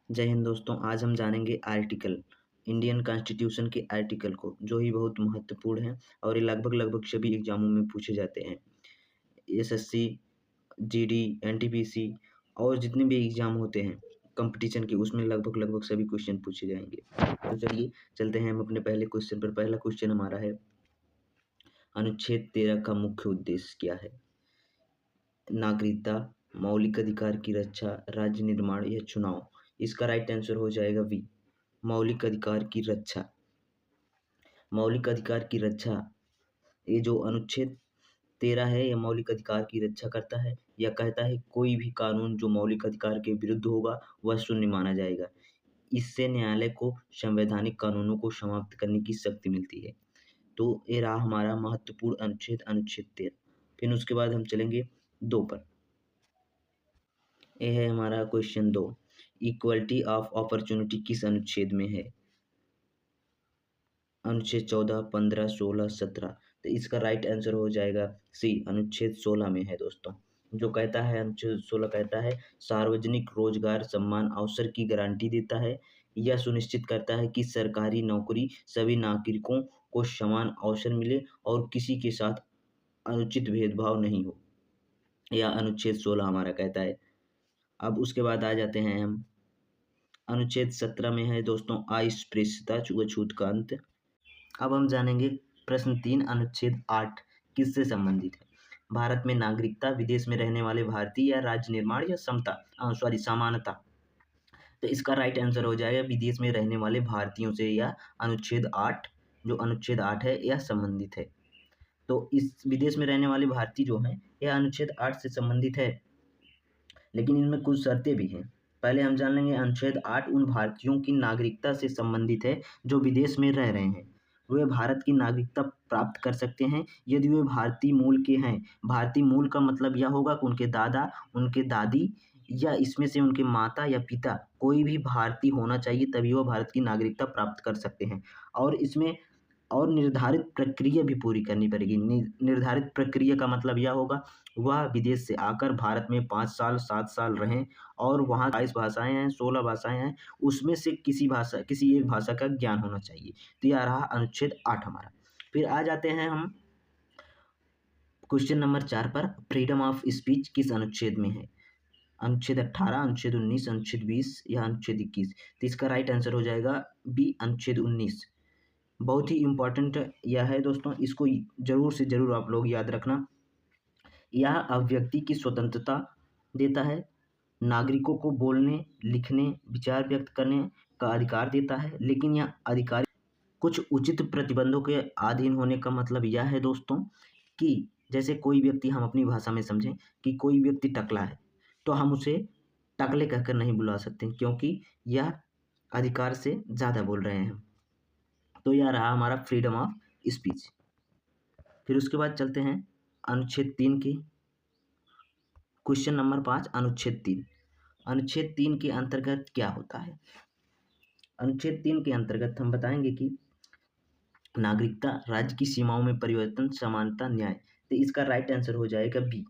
जय हिंद दोस्तों। आज हम जानेंगे आर्टिकल इंडियन कॉन्स्टिट्यूशन के आर्टिकल को, जो ही बहुत महत्वपूर्ण है और ये लगभग सभी एग्जामों में पूछे जाते हैं। एसएससी, जीडी, एनटीपीसी और जितने भी एग्जाम होते हैं कंपटीशन के, उसमें लगभग सभी क्वेश्चन पूछे जाएंगे। तो चलिए चलते हैं हम अपने पहले क्वेश्चन पर। पहला क्वेश्चन हमारा है, अनुच्छेद 13 का मुख्य उद्देश्य क्या है? नागरिकता, मौलिक अधिकार की रक्षा, राज्य निर्माण या चुनाव। इसका राइट आंसर हो जाएगा बी, मौलिक अधिकार की रक्षा। मौलिक अधिकार की रक्षा, ये जो अनुच्छेद 13 है, यह मौलिक अधिकार की रक्षा करता है। यह कहता है कोई भी कानून जो मौलिक अधिकार के विरुद्ध होगा वह शून्य माना जाएगा। इससे न्यायालय को संवैधानिक कानूनों को समाप्त करने की शक्ति मिलती है। तो ये रहा हमारा महत्वपूर्ण अनुच्छेद, अनुच्छेद 13। फिर उसके बाद हम चलेंगे 2 पर। यह है हमारा क्वेश्चन 2, इक्वलिटी ऑफ अपॉर्चुनिटी किस अनुच्छेद में है? अनुच्छेद 14, 15, 16, 17। तो इसका राइट आंसर हो जाएगा सी, अनुच्छेद 16 में है दोस्तों। जो कहता है, अनुच्छेद 16 कहता है सार्वजनिक रोजगार समान अवसर की गारंटी देता है। यह सुनिश्चित करता है कि सरकारी नौकरी सभी नागरिकों को समान अवसर मिले और किसी के साथ अनुचित भेदभाव नहीं हो। यह अनुच्छेद 16 हमारा कहता है। अब उसके बाद आ जाते हैं हम अनुच्छेद 17 में है दोस्तों, अस्पृश्यता, छुआछूत का अंत। अब हम जानेंगे प्रश्न 3, अनुच्छेद 8 किससे संबंधित है? भारत में नागरिकता, विदेश में रहने वाले भारतीय या राज्य निर्माण या समानता। तो इसका राइट आंसर हो जाएगा विदेश में रहने वाले भारतीयों से यह अनुच्छेद 8, जो अनुच्छेद 8 है यह संबंधित है। तो इस विदेश में रहने वाले भारतीय जो हैं यह अनुच्छेद 8 से संबंधित है, लेकिन इनमें कुछ शर्तें भी हैं। पहले हम जान लेंगे, अनुच्छेद 8 उन भारतीयों की नागरिकता से संबंधित है जो विदेश में रह रहे हैं। वे भारत की नागरिकता प्राप्त कर सकते हैं यदि वे भारतीय मूल के हैं। भारतीय मूल का मतलब यह होगा कि उनके दादा, उनके दादी या इसमें से उनके माता या पिता कोई भी भारतीय होना चाहिए, तभी वह भारत की नागरिकता प्राप्त कर सकते हैं। और इसमें और निर्धारित प्रक्रिया भी पूरी करनी पड़ेगी। निर्धारित प्रक्रिया का मतलब यह होगा वह विदेश से आकर भारत में 5 साल 7 साल रहें और वहाँ 22 भाषाएं हैं, 16 भाषाएं हैं, उसमें से किसी एक भाषा का ज्ञान होना चाहिए। तो यह रहा अनुच्छेद 8 हमारा। फिर आ जाते हैं हम क्वेश्चन नंबर 4 पर, फ्रीडम ऑफ स्पीच किस अनुच्छेद में है? अनुच्छेद 18, अनुच्छेद 19, अनुच्छेद 20 या अनुच्छेद 21। तो इसका राइट आंसर हो जाएगा बी, अनुच्छेद 19। बहुत ही इम्पोर्टेंट यह है दोस्तों, इसको जरूर से जरूर आप लोग याद रखना। यह अभिव्यक्ति की स्वतंत्रता देता है, नागरिकों को बोलने, लिखने, विचार व्यक्त करने का अधिकार देता है, लेकिन यह अधिकार कुछ उचित प्रतिबंधों के अधीन होने का मतलब यह है दोस्तों कि जैसे कोई व्यक्ति, हम अपनी भाषा में समझें कि कोई व्यक्ति टकला है तो हम उसे टकले कहकर नहीं बुला सकते, क्योंकि यह अधिकार से ज़्यादा बोल रहे हैं। तो यह रहा हमारा फ्रीडम ऑफ स्पीच। फिर उसके बाद चलते हैं अनुच्छेद 3 की, क्वेश्चन नंबर 5, अनुच्छेद 3। अनुच्छेद 3 के अंतर्गत क्या होता है? अनुच्छेद 3 के अंतर्गत हम बताएंगे कि नागरिकता, राज्य की सीमाओं में परिवर्तन, समानता, न्याय। तो इसका राइट आंसर हो जाएगा बी,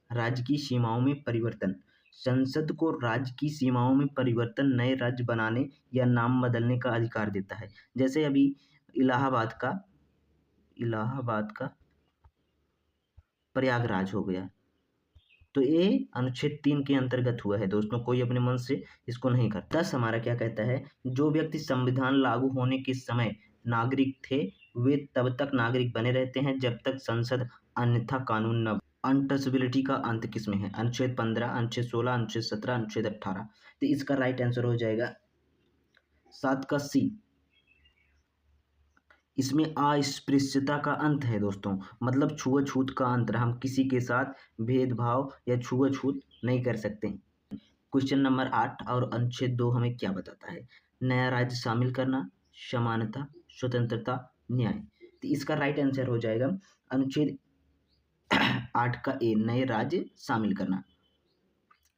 राज्य की सीमाओं में परिवर्तन। संसद को राज्य की सीमाओं में परिवर्तन, नए राज्य बनाने या नाम बदलने का अधिकार देता है। जैसे अभी इलाहाबाद का प्रयागराज हो गया, तो ये अनुच्छेद 3 के अंतर्गत हुआ है दोस्तों, कोई अपने मन से इसको नहीं करता। 10 हमारा क्या कहता है, जो व्यक्ति संविधान लागू होने के समय नागरिक थे वे तब तक नागरिक बने रहते हैं जब तक संसद अन्यथा कानून न। अनटचेबिलिटी का अंत किस में है? अनुच्छेद 15, अनुच्छेद 16, अनुच्छेद 17, अनुच्छेद 18। तो इसका राइट आंसर हो जाएगा 7 का सी। इसमें अस्पृश्यता का अंत है दोस्तों, मतलब छुआछूत का अंत। हम किसी के साथ भेदभाव या छुआछूत नहीं कर सकते। क्वेश्चन नंबर 8 और अनुच्छेद 2 हमें क्या बताता है? नया राज्य शामिल करना, समानता, स्वतंत्रता, न्याय। तो इसका राइट आंसर हो जाएगा अनुच्छेद 8 का ए, नए राज्य शामिल करना।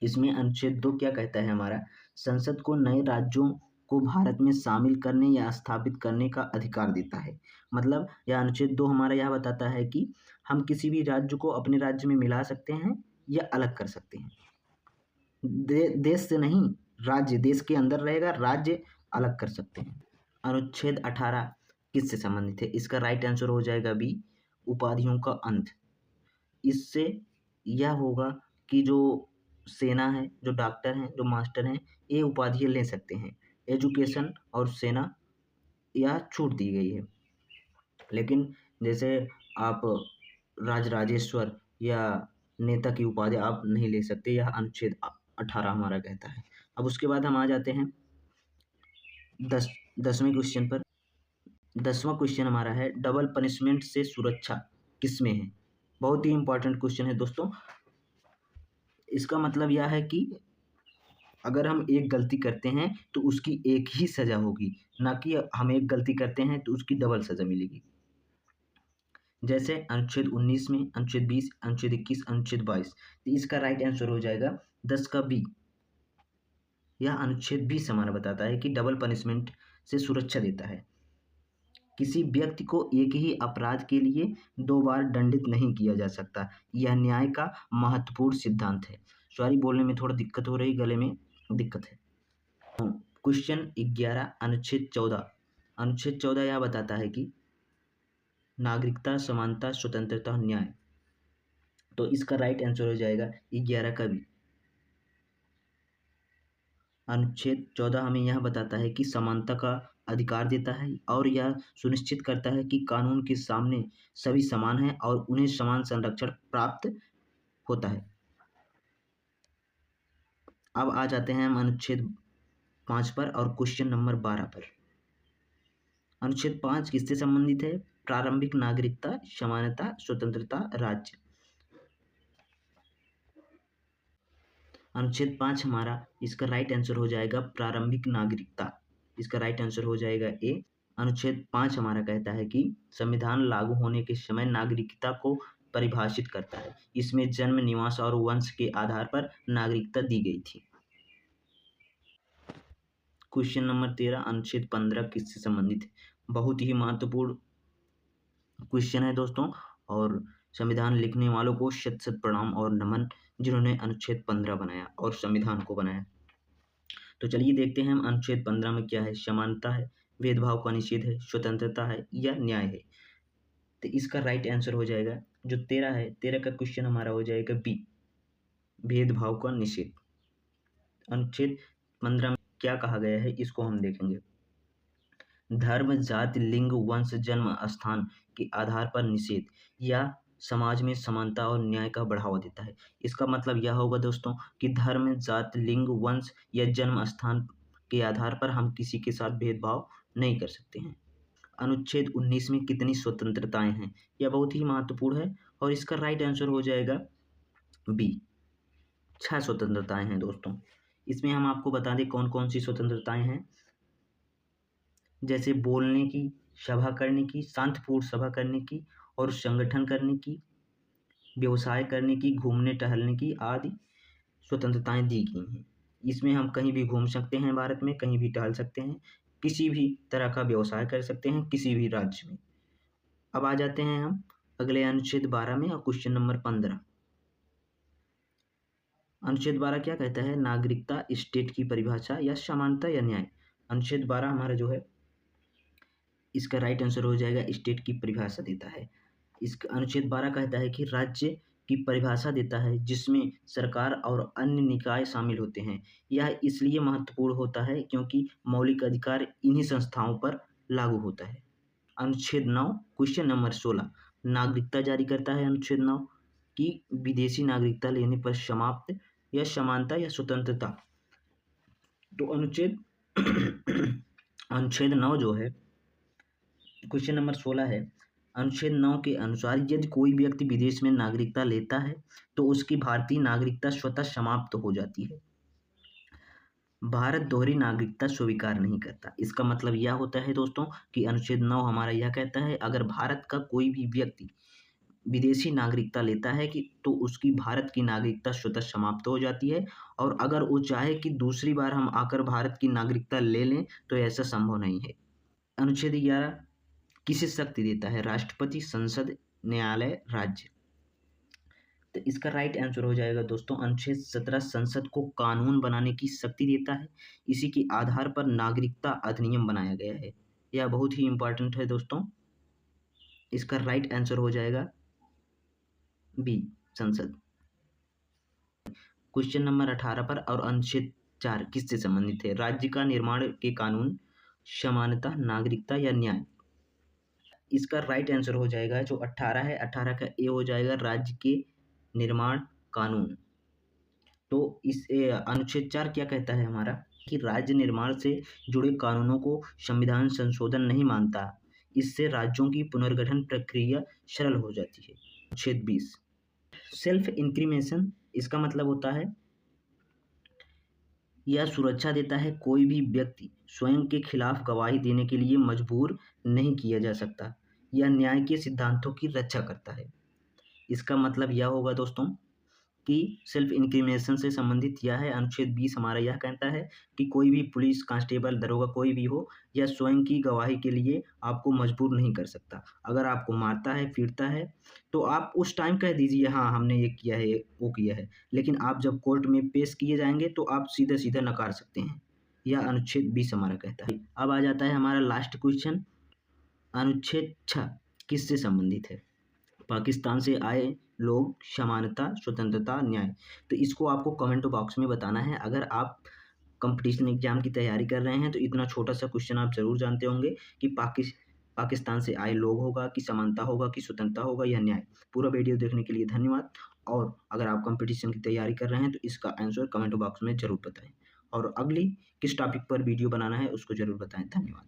इसमें अनुच्छेद 2 क्या कहता है हमारा, संसद को नए राज्यों को भारत में शामिल करने या स्थापित करने का अधिकार देता है। मतलब यह अनुच्छेद 2 हमारा यह बताता है कि हम किसी भी राज्य को अपने राज्य में मिला सकते हैं या अलग कर सकते हैं। देश से नहीं, राज्य देश के अंदर रहेगा, राज्य अलग कर सकते हैं। अनुच्छेद 18 किससे संबंधित है? इसका राइट आंसर हो जाएगा बी, उपाधियों का अंत। इससे यह होगा कि जो सेना है, जो डॉक्टर हैं, जो मास्टर हैं, ये उपाधियाँ ले सकते हैं। एजुकेशन और सेना यह छूट दी गई है। लेकिन जैसे आप राजराजेश्वर या नेता की उपाधि आप नहीं ले सकते, यह अनुच्छेद 18 हमारा कहता है। अब उसके बाद हम आ जाते हैं 10वें क्वेश्चन पर। 10वां क्वेश्चन हमारा है, डबल पनिशमेंट से सुरक्षा किसमें है? बहुत ही इंपॉर्टेंट क्वेश्चन है दोस्तों। इसका मतलब यह है कि अगर हम एक गलती करते हैं तो उसकी एक ही सज़ा होगी, ना कि हम एक गलती करते हैं तो उसकी डबल सज़ा मिलेगी। जैसे अनुच्छेद 19 में, अनुच्छेद 20, अनुच्छेद 21, अनुच्छेद 22। तो इसका राइट आंसर हो जाएगा 10 का बी। यह अनुच्छेद 20 हमारा बताता है कि डबल पनिशमेंट से सुरक्षा देता है। किसी व्यक्ति को एक ही अपराध के लिए 2 बार दंडित नहीं किया जा सकता। यह न्याय का महत्वपूर्ण सिद्धांत है। सॉरी, बोलने में थोड़ा दिक्कत हो रही, गले में दिक्कत है। क्वेश्चन 11, अनुच्छेद 14। अनुच्छेद 14 यह बताता है कि नागरिकता, समानता, स्वतंत्रता, न्याय। तो इसका राइट आंसर हो जाएगा 11 का बी। अनुच्छेद 14 हमें यह बताता है कि समानता का अधिकार देता है और यह सुनिश्चित करता है कि कानून के सामने सभी समान हैं और उन्हें समान संरक्षण प्राप्त होता है। अब आ जाते हैं हम अनुच्छेद 5 पर और क्वेश्चन नंबर 12 पर। अनुच्छेद 5 किससे संबंधित है? प्रारंभिक नागरिकता, समानता, स्वतंत्रता, राज्य। अनुच्छेद 5 हमारा, इसका राइट आंसर हो जाएगा प्रारंभिक नागरिकता। इसका राइट आंसर हो जाएगा ए। अनुच्छेद 5 हमारा कहता है कि संविधान लागू होने के समय नागरिकता को परिभाषित करता है। इसमें जन्म, निवास और वंश के आधार पर नागरिकता दी गई थी। क्वेश्चन नंबर 13, अनुच्छेद 15 किससे संबंधित है? बहुत ही महत्वपूर्ण क्वेश्चन है दोस्तों, और संविधान लिखने वालों को शत शत प्रणाम और नमन, जिन्होंने अनुच्छेद 15 बनाया और संविधान को बनाया। तो चलिए देखते हैं हम अनुच्छेद 15 में क्या है। समानता है, भेदभाव का निषेध है, स्वतंत्रता है या न्याय है। तो इसका राइट आंसर हो जाएगा जो 13 है, 13 का क्वेश्चन हमारा हो जाएगा बी, भेदभाव का निषेध। अनुच्छेद 15 में क्या कहा गया है इसको हम देखेंगे। धर्म, जाति, लिंग, वंश, जन्म स्थान के आधार पर निषेध या समाज में समानता और न्याय का बढ़ावा देता है। इसका मतलब यह होगा दोस्तों कि धर्म, जाति, लिंग, वंश या जन्म स्थान के आधार पर हम किसी के साथ भेदभाव नहीं कर सकते हैं। अनुच्छेद 19 में कितनी स्वतंत्रताएं हैं? यह बहुत ही महत्वपूर्ण है और इसका राइट आंसर हो जाएगा बी, 6 स्वतंत्रताएं हैं दोस्तों। इसमें हम आपको बता दें कौन कौन सी स्वतंत्रताएं हैं। जैसे बोलने की, सभा करने की, शांतिपूर्ण सभा करने की और संगठन करने की, व्यवसाय करने की, घूमने टहलने की आदि स्वतंत्रताएं दी गई हैं। इसमें हम कहीं भी घूम सकते हैं, भारत में कहीं भी टहल सकते हैं, किसी भी तरह का व्यवसाय कर सकते हैं किसी भी राज्य में। अब आ जाते हैं हम अगले अनुच्छेद 12 में और क्वेश्चन नंबर 15। अनुच्छेद 12 क्या कहता है? नागरिकता, स्टेट की परिभाषा या समानता या न्याय। अनुच्छेद 12 हमारा जो है इसका राइट आंसर हो जाएगा स्टेट की परिभाषा देता है। इसका अनुच्छेद 12 कहता है कि राज्य की परिभाषा देता है जिसमें सरकार और अन्य निकाय शामिल होते हैं। यह इसलिए महत्वपूर्ण होता है क्योंकि मौलिक अधिकार इन्हीं संस्थाओं पर लागू होता है। अनुच्छेद 9 क्वेश्चन नंबर 16, नागरिकता जारी करता है अनुच्छेद 9 कि विदेशी नागरिकता लेने पर समाप्त या समानता या स्वतंत्रता। तो अनुच्छेद अनुच्छेद 9 जो है, क्वेश्चन नंबर 16 है, अनुच्छेद 9 के अनुसार यदि कोई व्यक्ति विदेश में नागरिकता लेता है तो उसकी भारतीय नागरिकता स्वतः समाप्त हो जाती है। भारत दोहरी नागरिकता स्वीकार नहीं करता। इसका मतलब यह होता है दोस्तों कि अनुच्छेद 9 हमारा यह कहता है अगर भारत का कोई भी व्यक्ति विदेशी नागरिकता लेता है कि तो उसकी भारत की नागरिकता स्वतः समाप्त हो जाती है, और अगर वो चाहे कि दूसरी बार हम आकर भारत की नागरिकता ले लें तो ऐसा संभव नहीं है। अनुच्छेद 11 किसे शक्ति देता है? राष्ट्रपति, संसद, न्यायालय, राज्य। तो तो इसका राइट आंसर हो जाएगा दोस्तों अनुच्छेद 17 संसद को कानून बनाने की शक्ति देता है। इसी के आधार पर नागरिकता अधिनियम बनाया गया है। यह बहुत ही इंपॉर्टेंट है दोस्तों। इसका राइट आंसर हो जाएगा बी संसद। क्वेश्चन नंबर 18 पर और अनुच्छेद 4 किससे संबंधित है? राज्य का निर्माण के कानून, समानता, नागरिकता या न्याय। इसका राइट आंसर हो जाएगा जो 18 है, 18 का ए हो जाएगा राज्य के निर्माण कानून। तो इस अनुच्छेद 4 क्या कहता है हमारा कि राज्य निर्माण से जुड़े कानूनों को संविधान संशोधन नहीं मानता। इससे राज्यों की पुनर्गठन प्रक्रिया सरल हो जाती है। अनुच्छेद 20 सेल्फ इंक्रीमेशन, इसका मतलब होता है यह सुरक्षा देता है कोई भी व्यक्ति स्वयं के खिलाफ गवाही देने के लिए मजबूर नहीं किया जा सकता। यह न्याय के सिद्धांतों की रक्षा करता है। इसका मतलब यह होगा दोस्तों कि सेल्फ इंक्रीमेशन से संबंधित यह है। अनुच्छेद 20 हमारा यह कहता है कि कोई भी पुलिस कांस्टेबल दरोगा कोई भी हो, यह स्वयं की गवाही के लिए आपको मजबूर नहीं कर सकता। अगर आपको मारता है, पीटता है, तो आप उस टाइम कह दीजिए हाँ हमने ये किया है, वो किया है, लेकिन आप जब कोर्ट में पेश किए जाएंगे तो आप सीधा सीधा नकार सकते हैं। यह अनुच्छेद 20 हमारा कहता है। अब आ जाता है हमारा लास्ट क्वेश्चन, अनुच्छेद 6 किससे संबंधित है? पाकिस्तान से आए लोग, समानता, स्वतंत्रता, न्याय। तो इसको आपको कमेंट बॉक्स में बताना है। अगर आप कंपटीशन एग्जाम की तैयारी कर रहे हैं तो इतना छोटा सा क्वेश्चन आप जरूर जानते होंगे कि पाकिस्तान से आए लोग होगा, कि समानता होगा, कि स्वतंत्रता होगा या न्याय। पूरा वीडियो देखने के लिए धन्यवाद। और अगर आप कंपटीशन की तैयारी कर रहे हैं तो इसका आंसर कमेंट बॉक्स में जरूर बताएं। और अगली किस टॉपिक पर वीडियो बनाना है उसको जरूर बताएं। धन्यवाद।